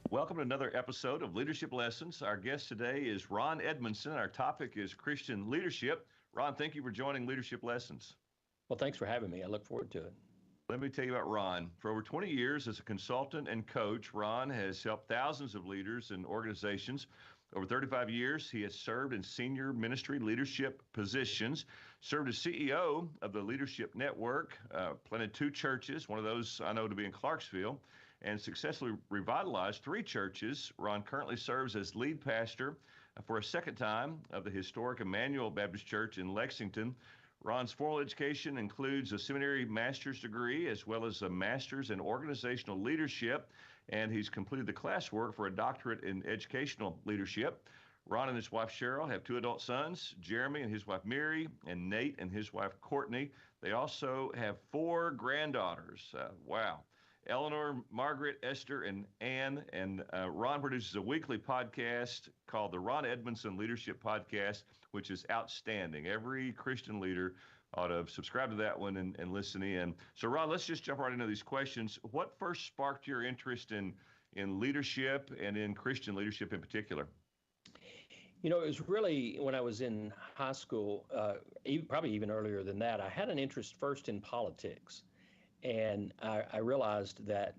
Welcome to another episode of Leadership Lessons. Our guest today is Ron Edmondson. Our topic is Christian leadership. Ron, thank you for joining Leadership Lessons. Well, thanks for having me. I look forward to it. Let me tell you about Ron. For over 20 years as a consultant and coach, Ron has helped thousands of leaders and organizations. Over 35 years, he has served in senior ministry leadership positions, served as CEO of the Leadership Network, planted 2 churches, one of those I know to be in Clarksville, and successfully revitalized 3 churches. Ron currently serves as lead pastor for a second time of the historic Immanuel Baptist Church in Lexington. Ron's formal education includes a seminary master's degree as well as a master's in organizational leadership, and he's completed the classwork for a doctorate in educational leadership. Ron and his wife Cheryl have 2 adult sons, Jeremy and his wife Mary, and Nate and his wife Courtney. They also have 4 granddaughters. Wow. Eleanor, Margaret, Esther, and Anne. And Ron produces a weekly podcast called the Ron Edmondson Leadership Podcast, which is outstanding. Every Christian leader ought to subscribe to that one and listen in. So, Ron, let's just jump right into these questions. What first sparked your interest in leadership and in Christian leadership in particular? You know, it was really when I was in high school, probably even earlier than that, I had an interest first in politics. And I realized that,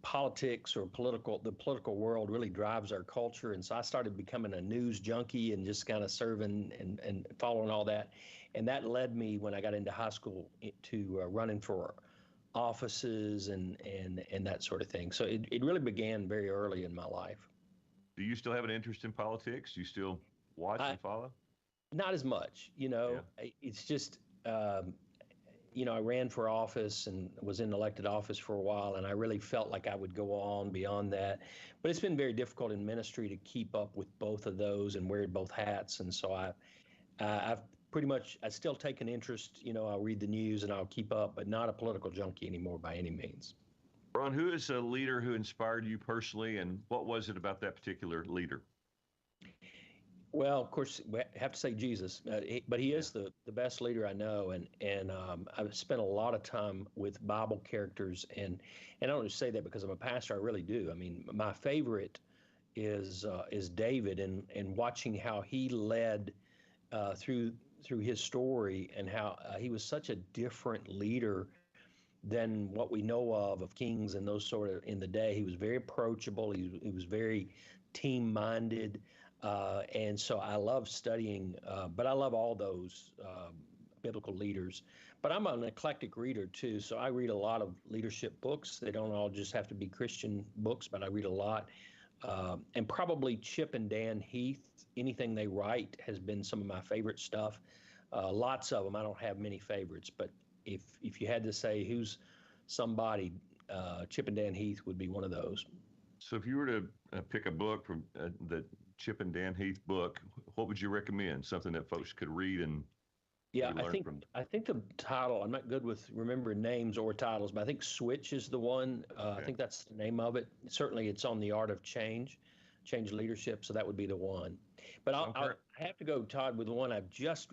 politics or the political world really drives our culture. And so I started becoming a news junkie and just kind of serving and following all that. And that led me, when I got into high school, to running for offices and that sort of thing. So it really began very early in my life. Do you still have an interest in politics? Do you still watch and follow? Not as much, It's just... I ran for office and was in elected office for a while, and I really felt like I would go on beyond that. But it's been very difficult in ministry to keep up with both of those and wear both hats. And so I've I still take an interest. I'll read the news and I'll keep up, but not a political junkie anymore by any means. Ron, who is a leader who inspired you personally, and what was it about that particular leader? Well, of course, we have to say Jesus, but he is the best leader I know, and I've spent a lot of time with Bible characters, and I don't just say that because I'm a pastor. I really do. I mean, my favorite is David, and watching how he led through his story, and how he was such a different leader than what we know of kings and those sort of in the day. He was very approachable. He was very team-minded. And so I love studying, but I love all those biblical leaders. But I'm an eclectic reader too, so I read a lot of leadership books. They don't all just have to be Christian books, but I read a lot. And probably Chip and Dan Heath, anything they write has been some of my favorite stuff. Lots of them. I don't have many favorites, but if you had to say who's somebody, Chip and Dan Heath would be one of those. So if you were to pick a book from the Chip and Dan Heath book, what would you recommend? Something that folks could read and learn from? I think the title, I'm not good with remembering names or titles, but I think Switch is the one. I think that's the name of it. Certainly it's on the art of change leadership, so that would be the one. But I have to go, Todd, with the one I've just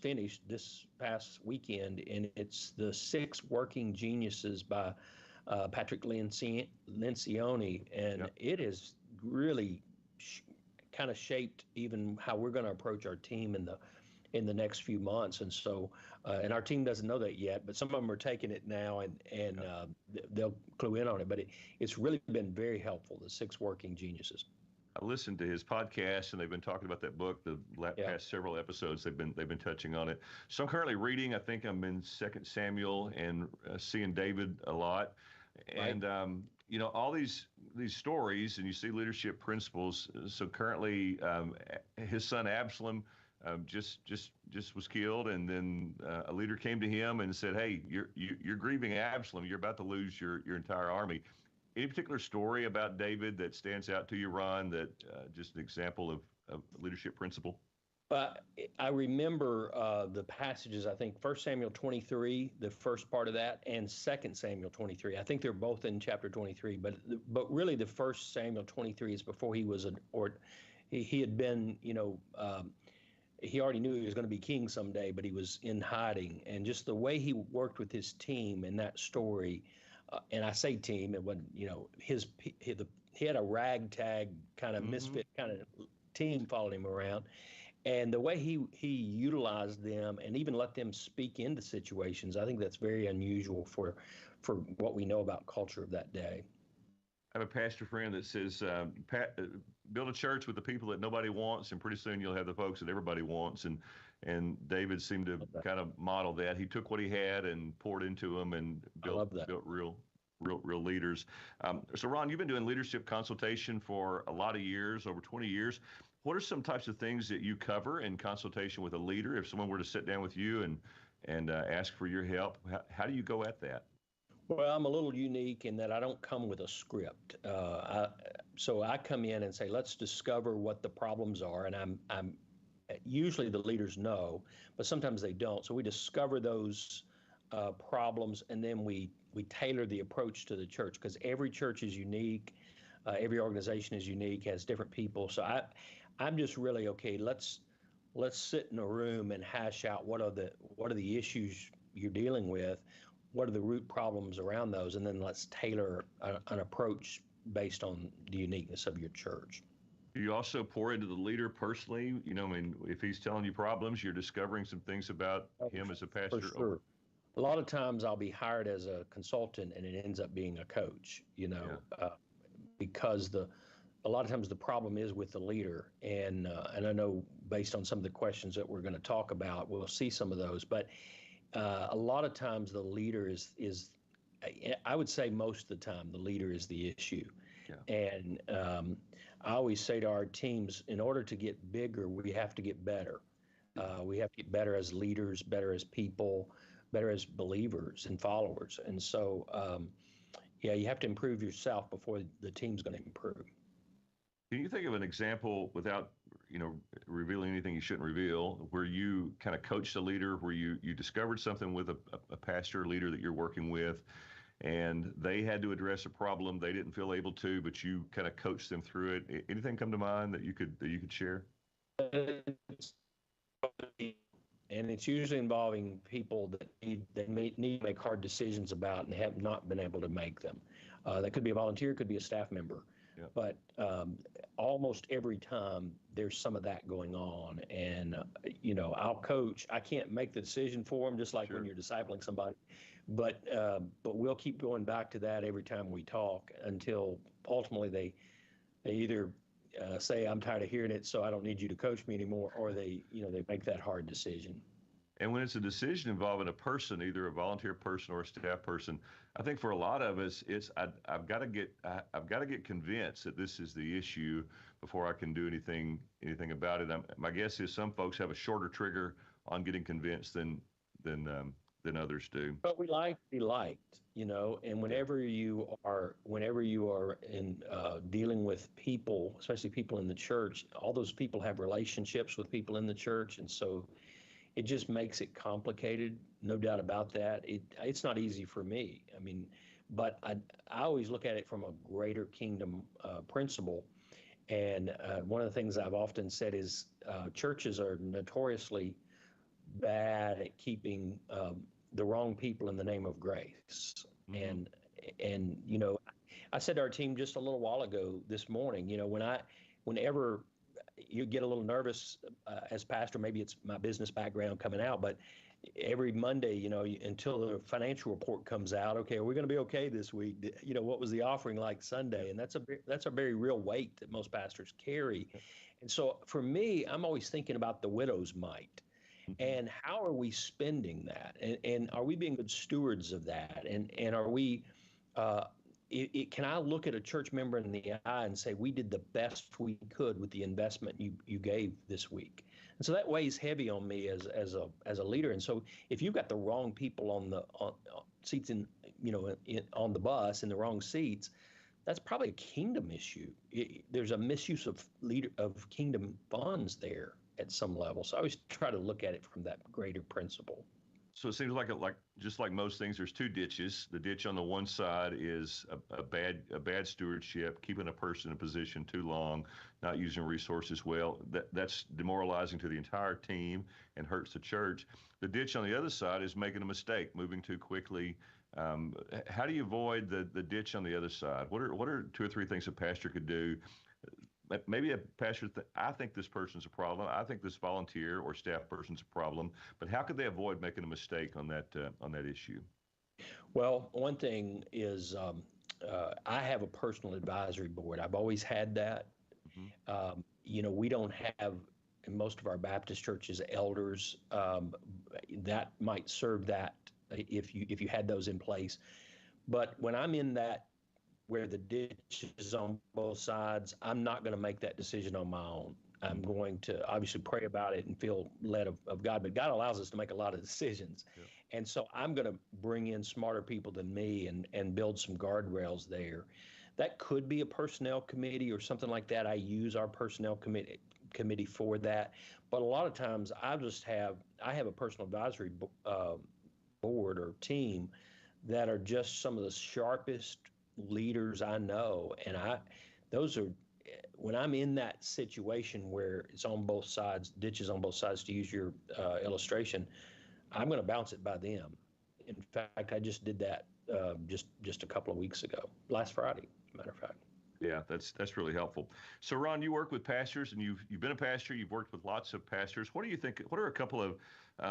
finished this past weekend, and it's The 6 Working Geniuses by Patrick Lencioni, and it has really kind of shaped even how we're going to approach our team in the next few months. And so, and our team doesn't know that yet, but some of them are taking it now, and they'll clue in on it. But it's really been very helpful, The 6 Working Geniuses. I listened to his podcast, and they've been talking about that book the past several episodes. They've been touching on it. So I'm currently reading. I think I'm in 2 Samuel and seeing David a lot. And all these stories, and you see leadership principles. So currently, his son Absalom just was killed, and then a leader came to him and said, "Hey, you're grieving Absalom. You're about to lose your entire army." Any particular story about David that stands out to you, Ron? That just an example of leadership principle? I remember the passages, I think 1 Samuel 23, the first part of that, and 2 Samuel 23. I think they're both in chapter 23, but really the 1 Samuel 23 is before he was he had been, he already knew he was going to be king someday, but he was in hiding. And just the way he worked with his team in that story and I say team, it wasn't, he had a ragtag kind of misfit kind of team following him around. And the way he utilized them and even let them speak into situations, I think that's very unusual for what we know about culture of that day. I have a pastor friend that says, build a church with the people that nobody wants, and pretty soon you'll have the folks that everybody wants. And David seemed to kind of model that. He took what he had and poured into them and built real leaders. So Ron, you've been doing leadership consultation for a lot of years, over 20 years. What are some types of things that you cover in consultation with a leader? If someone were to sit down with you and ask for your help, how do you go at that? Well, I'm a little unique in that I don't come with a script. So I come in and say, let's discover what the problems are. And I'm usually the leaders know, but sometimes they don't. So we discover those problems, and then we tailor the approach to the church, because every church is unique. Every organization is unique, has different people. So I'm just really, okay, let's sit in a room and hash out what are the issues you're dealing with. What are the root problems around those? And then let's tailor an approach based on the uniqueness of your church. Do you also pour into the leader personally? I mean, if he's telling you problems, you're discovering some things about him as a pastor. For sure. A lot of times I'll be hired as a consultant and it ends up being a coach, because a lot of times the problem is with the leader. And I know based on some of the questions that we're going to talk about, we'll see some of those. But a lot of times the leader is, I would say most of the time, the leader is the issue. Yeah. And I always say to our teams, in order to get bigger, we have to get better. We have to get better as leaders, better as people, better as believers and followers. And so, you have to improve yourself before the team's going to improve. Can you think of an example, without revealing anything you shouldn't reveal, where you kind of coached a leader, where you discovered something with a pastor leader that you're working with, and they had to address a problem they didn't feel able to, but you kind of coached them through it? Anything come to mind that you could share? And it's usually involving people that need to make hard decisions about and have not been able to make them. That could be a volunteer, could be a staff member. Yeah. But almost every time there's some of that going on. And, I'll coach. I can't make the decision for them, just like when you're discipling somebody. But we'll keep going back to that every time we talk until ultimately they either say, I'm tired of hearing it, so I don't need you to coach me anymore, or they make that hard decision. And when it's a decision involving a person, either a volunteer person or a staff person, I think for a lot of us, I've got to get convinced that this is the issue before I can do anything about it. My guess is some folks have a shorter trigger on getting convinced than others do. But we like to be liked, and whenever you are in dealing with people, especially people in the church, all those people have relationships with people in the church, and so it just makes it complicated, no doubt about that. It's not easy for me. I mean, but I always look at it from a greater kingdom principle. And one of the things I've often said is churches are notoriously bad at keeping the wrong people in the name of grace. Mm-hmm. And I said to our team just a little while ago this morning, whenever you get a little nervous as pastor, maybe it's my business background coming out, but every Monday, until the financial report comes out, okay, are we going to be okay this week? What was the offering like Sunday? And that's a very real weight that most pastors carry. And so for me, I'm always thinking about the widow's mite. And how are we spending that? And are we being good stewards of that? And are we, can I look at a church member in the eye and say, we did the best we could with the investment you gave this week? And so that weighs heavy on me as a leader. And so if you've got the wrong people on seats on the bus in the wrong seats, that's probably a kingdom issue. There's a misuse of kingdom funds there at some level. So I always try to look at it from that greater principle. So it seems like just like most things, there's two ditches. The ditch on the one side is a bad stewardship, keeping a person in a position too long, not using resources well. That's demoralizing to the entire team and hurts the church. The ditch on the other side is making a mistake, moving too quickly, How do you avoid the ditch on the other side? What are two or three things a pastor could do? Maybe a pastor, I think this person's a problem. I think this volunteer or staff person's a problem. But how could they avoid making a mistake on that issue? Well, one thing is I have a personal advisory board. I've always had that. Hmm. We don't have in most of our Baptist churches elders that might serve that if you had those in place. But when I'm in that where the ditch is on both sides, I'm not going to make that decision on my own. I'm going to obviously pray about it and feel led of God, but God allows us to make a lot of decisions. Yeah. And so I'm going to bring in smarter people than me and build some guardrails there. That could be a personnel committee or something like that. I use our personnel committee for that. But a lot of times I have a personal advisory board or team that are just some of the sharpest leaders I know. And those are, when I'm in that situation where it's on both sides, ditches on both sides, to use your illustration, I'm going to bounce it by them. In fact, I just did that just a couple of weeks ago, last Friday, matter of fact. Yeah, that's really helpful. So, Ron, you work with pastors, and you've been a pastor. You've worked with lots of pastors. What do you think? What are a couple of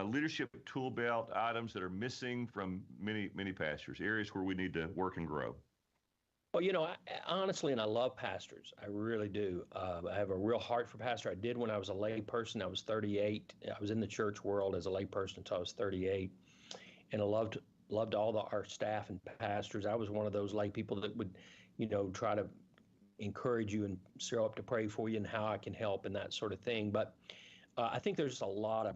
leadership tool belt items that are missing from many pastors? Areas where we need to work and grow. Well, honestly, and I love pastors. I really do. I have a real heart for pastor. I did when I was a lay person. I was 38. I was in the church world as a lay person until I was 38, and I loved all our staff and pastors. I was one of those lay people that would, try to encourage you and show up to pray for you and how I can help and that sort of thing. But I think there's a lot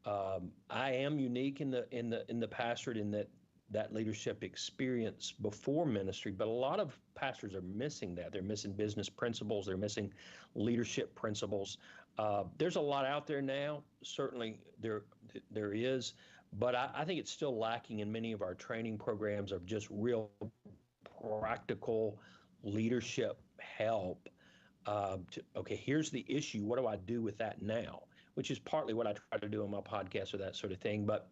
of. I am unique in the pastorate in that leadership experience before ministry, but a lot of pastors are missing that. They're missing business principles. They're missing leadership principles. There's a lot out there now. Certainly there is, but I think it's still lacking in many of our training programs of just real practical leadership help. Okay, here's the issue. What do I do with that now? Which is partly what I try to do on my podcast or that sort of thing. But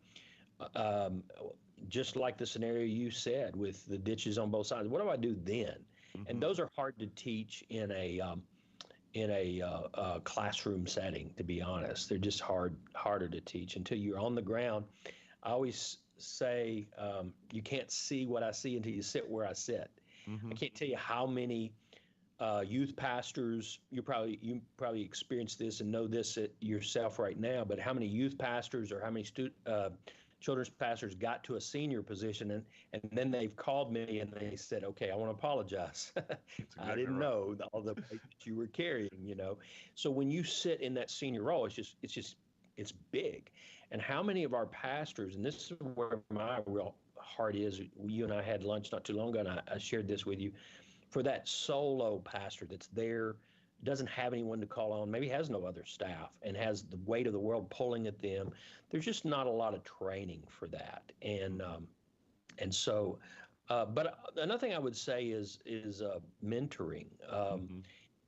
just like the scenario you said with the ditches on both sides, what do I do then? Mm-hmm. And those are hard to teach in a classroom setting, to be honest. They're just harder to teach until you're on the ground. I always say you can't see what I see until you sit where I sit. Mm-hmm. I can't tell you how many youth pastors, you probably experience this and know this yourself right now, but how many youth pastors or how many children's pastors got to a senior position and then they've called me and they said, okay, I want to apologize. Exactly I didn't know all the weight that you were carrying, So when you sit in that senior role, it's big. And how many of our pastors, and this is where my real heart is, you and I had lunch not too long ago, and I shared this with you, for that solo pastor that's there, doesn't have anyone to call on, maybe has no other staff, and has the weight of the world pulling at them. There's just not a lot of training for that, and so. But another thing I would say is mentoring.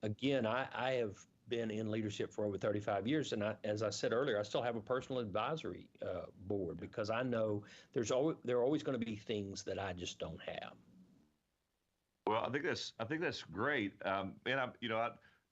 Again, I have been in leadership for over 35 years, and as I said earlier, I still have a personal advisory board because I know there are always going to be things that I just don't have. Well, I think that's great, and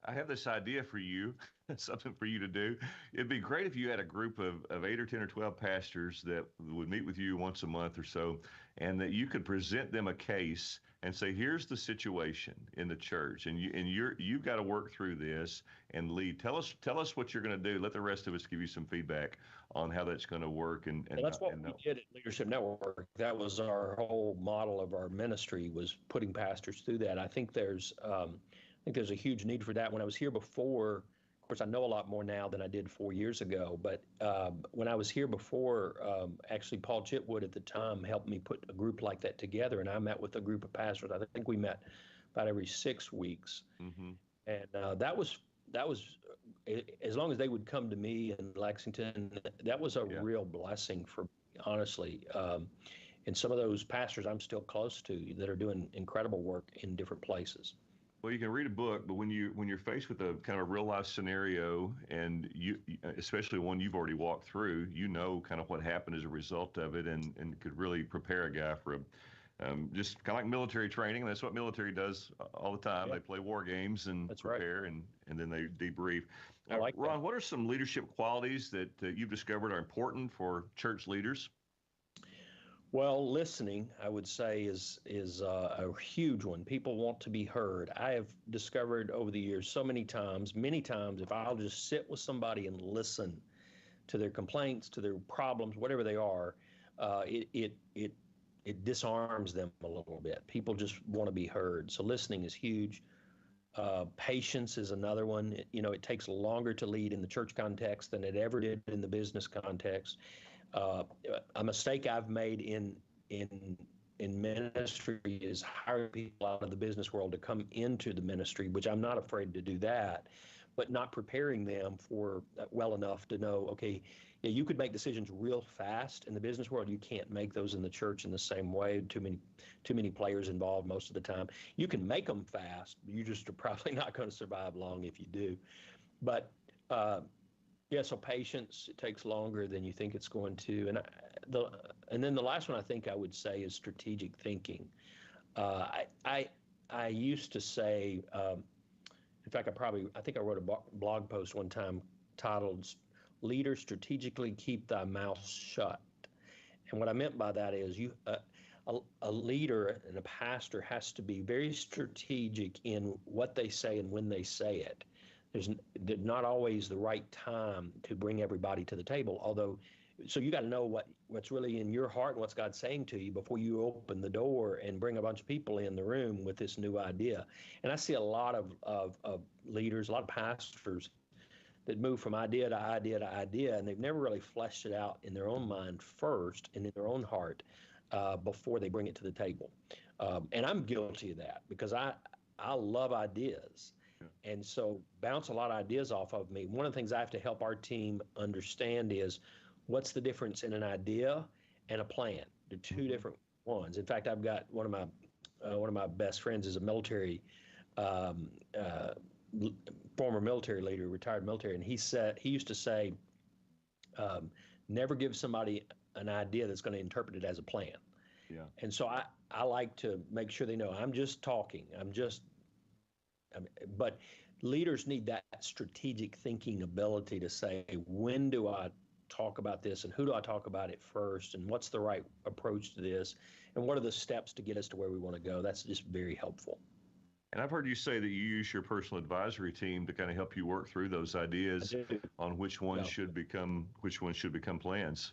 I have this idea for you, something for you to do. It'd be great if you had a group of 8 or 10 or 12 pastors that would meet with you once a month or so, and that you could present them a case and say, here's the situation in the church, and you've got to work through this and lead. Tell us what you're going to do. Let the rest of us give you some feedback on how that's going to work. And that's what we did at Leadership Network. That was our whole model of our ministry, was putting pastors through that. I think there's a huge need for that. When I was here before, of course, I know a lot more now than I did 4 years ago, but when I was here before, actually Paul Chitwood at the time helped me put a group like that together, and I met with a group of pastors. I think we met about every 6 weeks, and that was as long as they would come to me in Lexington, that was a real blessing for me, honestly. And some of those pastors I'm still close to that are doing incredible work in different places. Well, you can read a book, but when you're faced with a kind of a real life scenario, and especially one you've already walked through, you know kind of what happened as a result of it, and could really prepare a guy for just kind of like military training. That's what military does all the time. Yeah, They play war games and that's right. prepare, and then they debrief. I like that. Ron, what are some leadership qualities that you've discovered are important for church leaders? Well, listening, I would say, is a huge one. People want to be heard. I have discovered over the years so many times, if I'll just sit with somebody and listen to their complaints, to their problems, whatever they are, it disarms them a little bit. People just want to be heard. So listening is huge. Patience is another one. It takes longer to lead in the church context than it ever did in the business context. Uh, a mistake I've made in ministry is hiring people out of the business world to come into the ministry, which I'm not afraid to do that, but not preparing them for well enough to know, okay, yeah, you could make decisions real fast in the business world. You can't make those in the church in the same way. Too many players involved most of the time. You can make them fast. You just are probably not going to survive long if you do. But uh, yeah, so patience, it takes longer than you think it's going to. And then the last one I think I would say is strategic thinking. Uh, I used to say, in fact, I think I wrote a blog post one time titled "Leader Strategically Keep Thy Mouth Shut." And what I meant by that is a leader and a pastor has to be very strategic in what they say and when they say it. There's not always the right time to bring everybody to the table, although, so you got to know what's really in your heart and what's God saying to you before you open the door and bring a bunch of people in the room with this new idea. And I see a lot of leaders, a lot of pastors that move from idea to idea to idea, and they've never really fleshed it out in their own mind first and in their own heart before they bring it to the table. And I'm guilty of that because I love ideas. And so bounce a lot of ideas off of me. One of the things I have to help our team understand is what's the difference in an idea and a plan. They're two different ones. In fact, I've got one of my best friends is a military um, uh, former military leader, retired military, and he used to say, never give somebody an idea that's going to interpret it as a plan. Yeah. And so I like to make sure they know I'm just talking. But leaders need that strategic thinking ability to say, when do I talk about this and who do I talk about it first and what's the right approach to this and what are the steps to get us to where we want to go? That's just very helpful. And I've heard you say that you use your personal advisory team to kind of help you work through those ideas on which ones should become plans.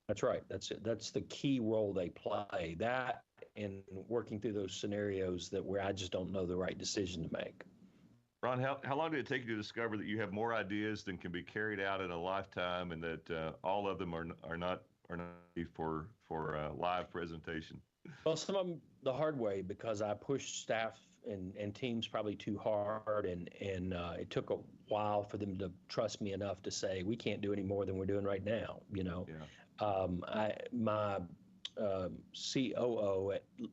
That's right. That's it. That's the key role they play. That and working through those scenarios where I just don't know the right decision to make. Ron, how long did it take you to discover that you have more ideas than can be carried out in a lifetime, and that all of them are not for live presentation? Well, some of them the hard way because I pushed staff and teams probably too hard, and it took a while for them to trust me enough to say we can't do any more than we're doing right now. My COO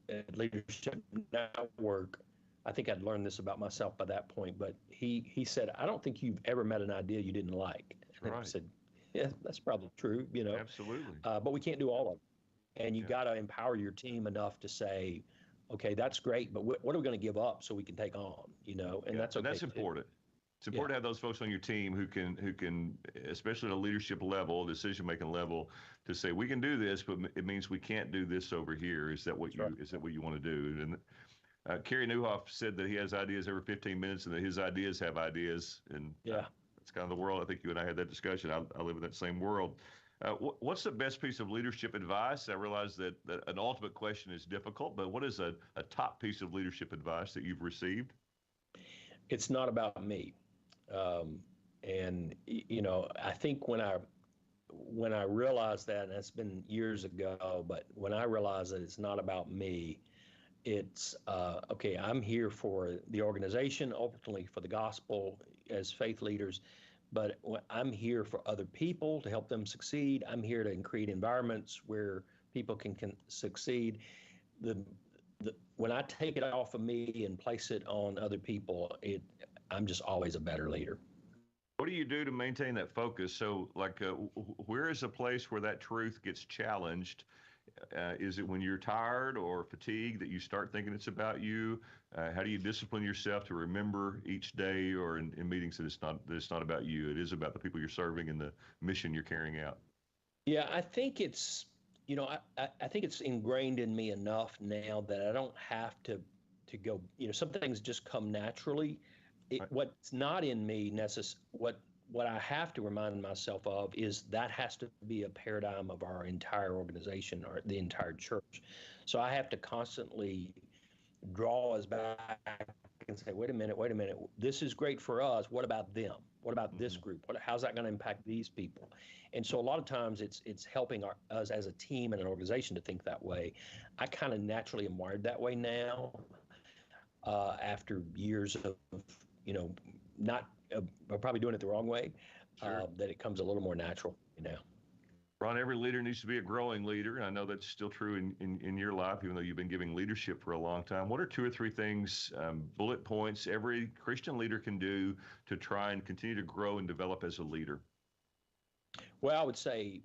at Leadership Network, I think I'd learned this about myself by that point, but he said, I don't think you've ever met an idea you didn't like. And I said, yeah, that's probably true, Absolutely. but we can't do all of it. And you got to empower your team enough to say, okay, that's great, but what are we going to give up so we can take on, and that's okay. And that's important. It's important to have those folks on your team who can, especially at a leadership level, decision-making level, to say we can do this, but it means we can't do this over here. Is that what you want to do? And Kerry Newhoff said that he has ideas every 15 minutes, and that his ideas have ideas. And that's kind of the world. I think you and I had that discussion. I live in that same world. What's the best piece of leadership advice? I realize that an ultimate question is difficult, but what is a top piece of leadership advice that you've received? It's not about me. And I think when I realized that, and that's been years ago, but when I realized that it's not about me, it's okay, I'm here for the organization, ultimately for the gospel as faith leaders, but I'm here for other people to help them succeed. I'm here to create environments where people can succeed. when I take it off of me and place it on other people, I'm just always a better leader. What do you do to maintain that focus? So, like, where is a place where that truth gets challenged? Is it when you're tired or fatigued that you start thinking it's about you? How do you discipline yourself to remember each day or in meetings that it's not about you? It is about the people you're serving and the mission you're carrying out. Yeah, I think it's, I think it's ingrained in me enough now that I don't have to go, some things just come naturally. Right. What's not in me what I have to remind myself of is that has to be a paradigm of our entire organization or the entire church. So I have to constantly draw us back and say, wait a minute, this is great for us. What about them? What about this group? How's that going to impact these people? And so a lot of times it's helping us as a team and an organization to think that way. I kind of naturally am wired that way now, after years of, not probably doing it the wrong way. Sure. That it comes a little more natural now. Ron, every leader needs to be a growing leader. And I know that's still true in your life, even though you've been giving leadership for a long time. What are 2 or 3 things, bullet points, every Christian leader can do to try and continue to grow and develop as a leader? Well, I would say,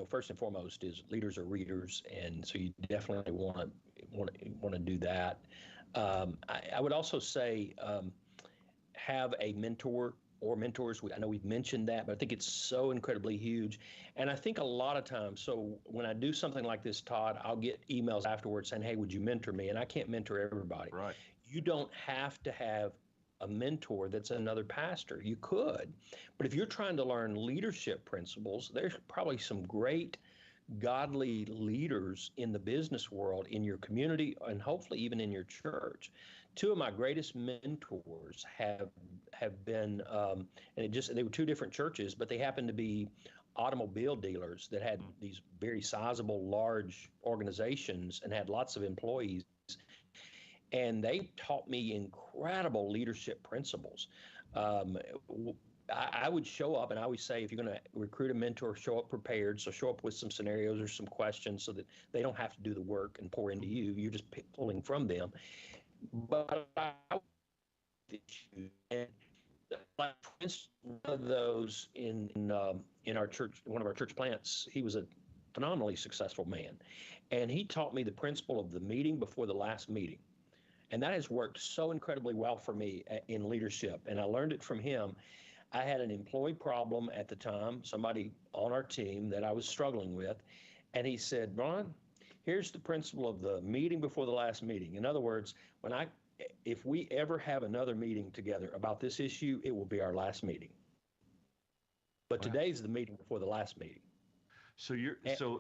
first and foremost is leaders are readers, and so you definitely want to do that. I would also say have a mentor or mentors. I know we've mentioned that, but I think it's so incredibly huge. And I think a lot of times, so when I do something like this, Todd, I'll get emails afterwards saying, hey, would you mentor me? And I can't mentor everybody. Right. You don't have to have a mentor that's another pastor. You could, but if you're trying to learn leadership principles, there's probably some great godly leaders in the business world, in your community, and hopefully even in your church. 2 of my greatest mentors have been, and they were 2 different churches, but they happened to be automobile dealers that had these very sizable, large organizations and had lots of employees. And they taught me incredible leadership principles. I would show up, and I always say, if you're going to recruit a mentor, show up prepared. So show up with some scenarios or some questions so that they don't have to do the work and pour into you. You're just pulling from them. But I and one of those in our church, one of our church plants, he was a phenomenally successful man, and he taught me the principle of the meeting before the last meeting. And that has worked so incredibly well for me in leadership. And I learned it from him. I had an employee problem at the time, somebody on our team that I was struggling with. And he said, Ron, here's the principle of the meeting before the last meeting. In other words, if we ever have another meeting together about this issue, it will be our last meeting. But today's the meeting before the last meeting. So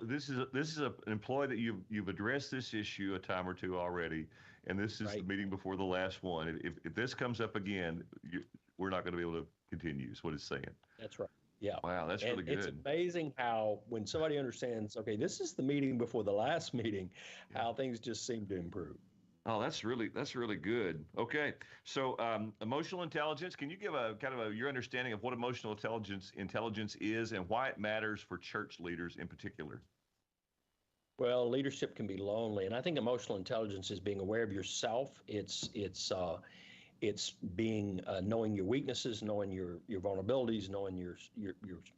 this is an employee that you've addressed this issue a time or 2 already, and this is the meeting before the last one. If this comes up again, we're not going to be able to continue, is what it's saying. That's right. Yeah. Wow, that's really good. It's amazing how when somebody understands, okay, this is the meeting before the last meeting, how things just seem to improve. Oh, that's really good. Okay, so emotional intelligence. Can you give a kind of your understanding of what emotional intelligence is and why it matters for church leaders in particular? Well, leadership can be lonely, and I think emotional intelligence is being aware of yourself. It's being knowing your weaknesses, knowing your vulnerabilities, knowing your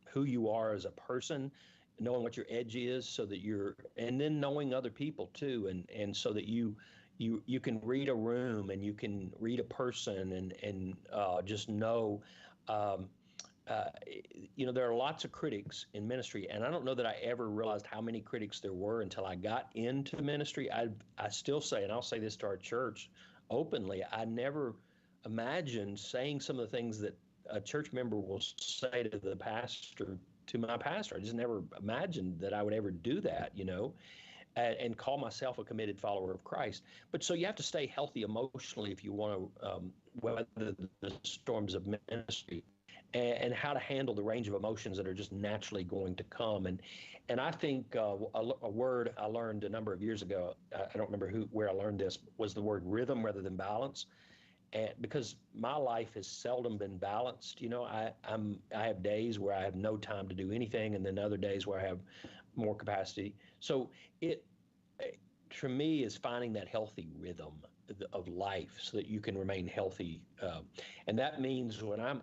who you are as a person, knowing what your edge is, so that and then knowing other people too, and so that you can read a room and you can read a person and just know. There are lots of critics in ministry, and I don't know that I ever realized how many critics there were until I got into ministry. I still say, and I'll say this to our church openly, I never imagined saying some of the things that a church member will say to my pastor. I just never imagined that I would ever do that, and call myself a committed follower of Christ. But so you have to stay healthy emotionally if you want to weather the storms of ministry, and how to handle the range of emotions that are just naturally going to come. And I think a word I learned a number of years ago, I don't remember where I learned this, was the word rhythm rather than balance. And because my life has seldom been balanced, I have days where I have no time to do anything, and then other days where I have more capacity. So for me, is finding that healthy rhythm of life so that you can remain healthy. And that means when I'm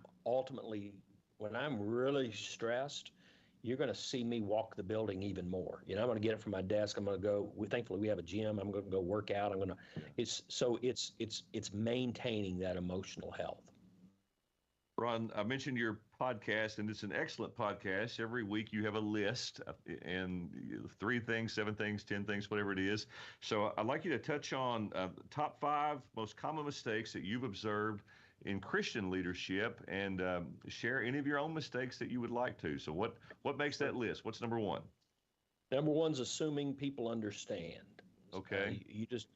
really stressed, you're going to see me walk the building even more. I'm going to get up from my desk. I'm going to go. Thankfully, we have a gym. I'm going to go work out. It's maintaining that emotional health. Ron, I mentioned your podcast, and it's an excellent podcast. Every week you have a list, and 3 things, 7 things, 10 things, whatever it is. So I'd like you to touch on the top 5 most common mistakes that you've observed in Christian leadership, and share any of your own mistakes that you would like to. So what makes that list? What's number 1? Number 1's assuming people understand. Okay. You just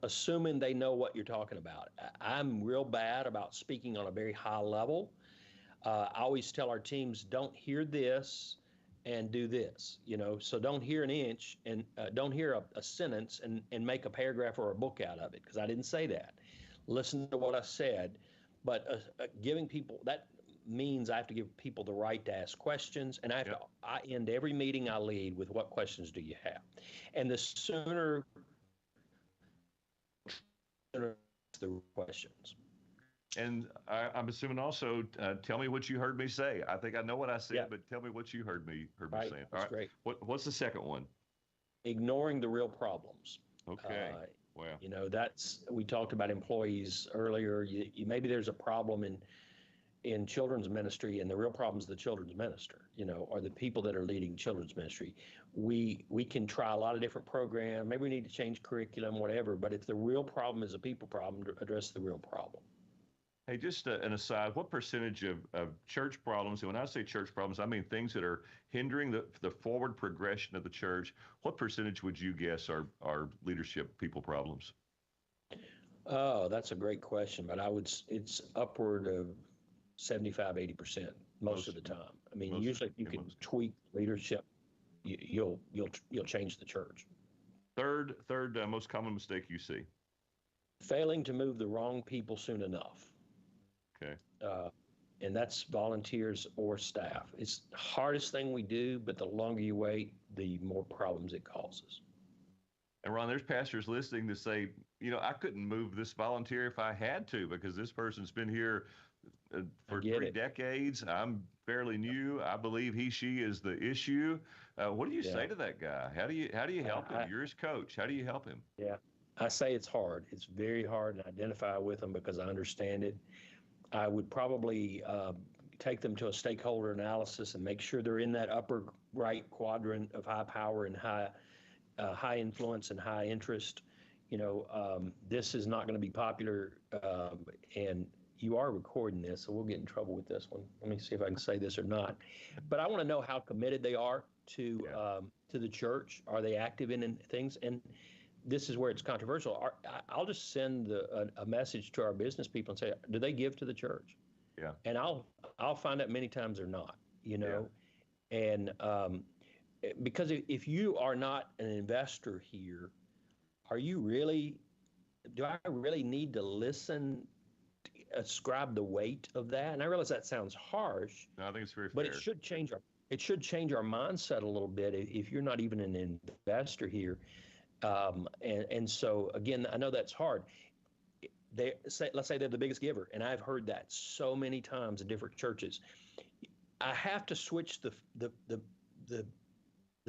assuming they know what you're talking about. I'm real bad about speaking on a very high level. I always tell our teams, don't hear this and do this. So don't hear an inch and don't hear a sentence and make a paragraph or a book out of it, because I didn't say that. Listen to what I said. But giving people, that means I have to give people the right to ask questions, and I end every meeting I lead with, what questions do you have? And the sooner the questions. And I'm assuming also, tell me what you heard me say. I think I know what I said, but tell me what you heard me right. saying. That's great. What's the second one? Ignoring the real problems. Okay. Wow. We talked about employees earlier. Maybe there's a problem in children's ministry, and the real problem is the children's minister, or the people that are leading children's ministry. We can try a lot of different programs. Maybe we need to change curriculum, whatever. But if the real problem is a people problem, to address the real problem. Hey, just an aside, what percentage of church problems, and when I say church problems, I mean things that are hindering the forward progression of the church, what percentage would you guess are leadership people problems? Oh, that's a great question, but it's upward of 75, 80% most of the time. I mean, usually if you can tweak leadership, you'll change the church. Third most common mistake you see? Failing to move the wrong people soon enough. Okay. And that's volunteers or staff. It's the hardest thing we do, but the longer you wait, the more problems it causes. And Ron, there's pastors listening to say, I couldn't move this volunteer if I had to, because this person's been here for 3 decades. I'm fairly new. I believe she is the issue. What do you say to that guy? How do you help him? You're his coach. How do you help him? Yeah, I say it's hard. It's very hard to identify with them because I understand it. I would probably take them to a stakeholder analysis and make sure they're in that upper right quadrant of high power and high influence and high interest. This is not going to be popular, and you are recording this, so we'll get in trouble with this one. Let me see if I can say this or not. But I want to know how committed they are to the church. Are they active in things? And this is where it's controversial. I'll just send a message to our business people and say, do they give to the church? Yeah. And I'll find out many times they're not, And because if you are not an investor here, do I really need to ascribe the weight of that? And I realize that sounds harsh. No, I think it's very fair. But it should change our mindset a little bit if you're not even an investor here. And so, again, I know that's hard. Let's say they're the biggest giver, and I've heard that so many times in different churches. I have to switch the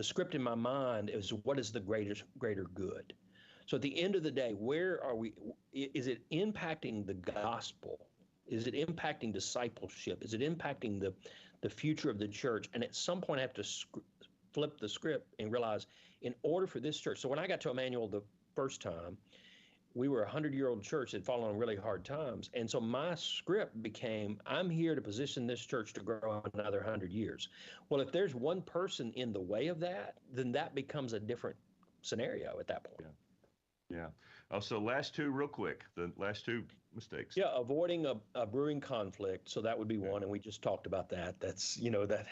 script in my mind is what is the greater good. So at the end of the day, where are we? Is it impacting the gospel? Is it impacting discipleship? Is it impacting the future of the church? And at some point, I have to flip the script and realize, in order for this church, so when I got to Immanuel the first time, we were a 100-year-old church that had fallen on really hard times. And so my script became, I'm here to position this church to grow another 100 years. Well, if there's one person in the way of that, then that becomes a different scenario at that point. Yeah. Oh, so last 2 real quick, the last 2 mistakes. Yeah, avoiding a brewing conflict. So that would be one, and we just talked about that. That's, that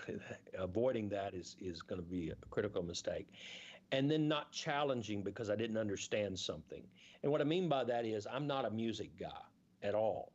avoiding that is going to be a critical mistake. And then not challenging because I didn't understand something. And what I mean by that is I'm not a music guy at all.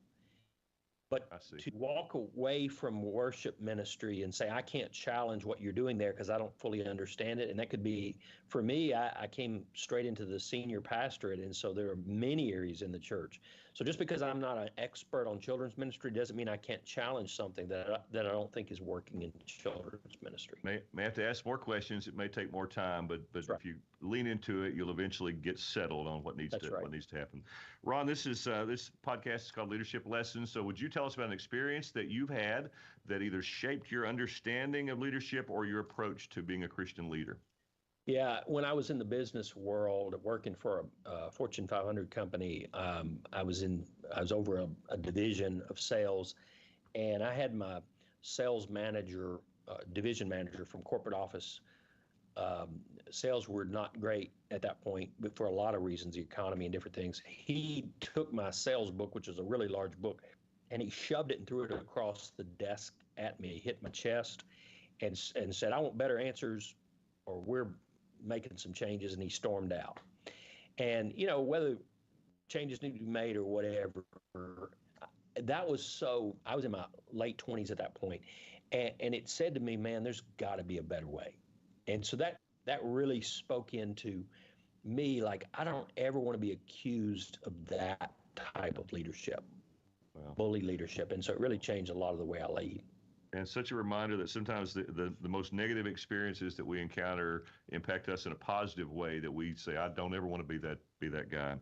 But I see. to walk away from worship ministry and say, I can't challenge what you're doing there because I don't fully understand it. And that could be, for me, I came straight into the senior pastorate. And so there are many areas in the church. So just because I'm not an expert on children's ministry doesn't mean I can't challenge something that I don't think is working in children's ministry. May have to ask more questions. It may take more time, but right. if you lean into it, you'll eventually get settled on what needs what needs to happen. Ron, this podcast is called Leadership Lessons. So would you tell us about an experience that you've had that either shaped your understanding of leadership or your approach to being a Christian leader? Yeah, when I was in the business world, working for a Fortune 500 company, I was over a division of sales, and I had my sales manager, division manager from corporate office. Sales were not great at that point, but for a lot of reasons, the economy and different things. He took my sales book, which was a really large book, and he shoved it and threw it across the desk at me, hit my chest, and said, "I want better answers, or we're making some changes," and he stormed out. And, whether changes need to be made or whatever, I was in my late 20s at that point, and it said to me, man, there's got to be a better way. And so that really spoke into me, like, I don't ever want to be accused of that type of leadership, bully leadership. And so it really changed a lot of the way I lead. And such a reminder that sometimes the most negative experiences that we encounter impact us in a positive way, that we say, I don't ever want to be that guy.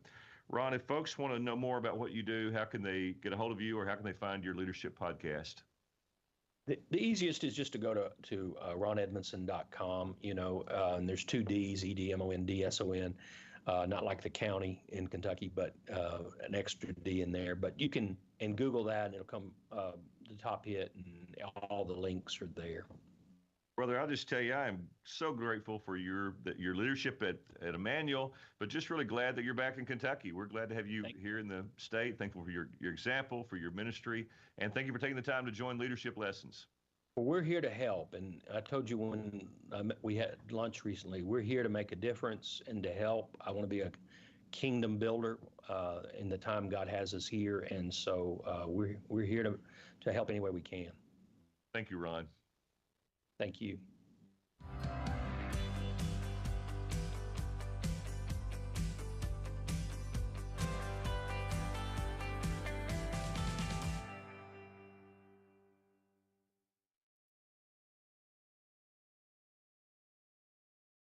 Ron, if folks want to know more about what you do, how can they get a hold of you, or how can they find your leadership podcast? The easiest is just to go to ronedmondson.com, and there's 2 D's, EDMONDSON, not like the county in Kentucky, but an extra D in there. But you can Google that, and it'll come the top hit, and all the links are there. Brother, I'll just tell you, I am so grateful for your leadership at Immanuel, but just really glad that you're back in Kentucky. We're glad to have you here in the state. Thankful for your example, for your ministry, and thank you for taking the time to join Leadership Lessons. Well, we're here to help, and I told you when we had lunch recently, we're here to make a difference and to help. I want to be a kingdom builder in the time God has us here, and so we're here to help any way we can. Thank you, Ron. Thank you.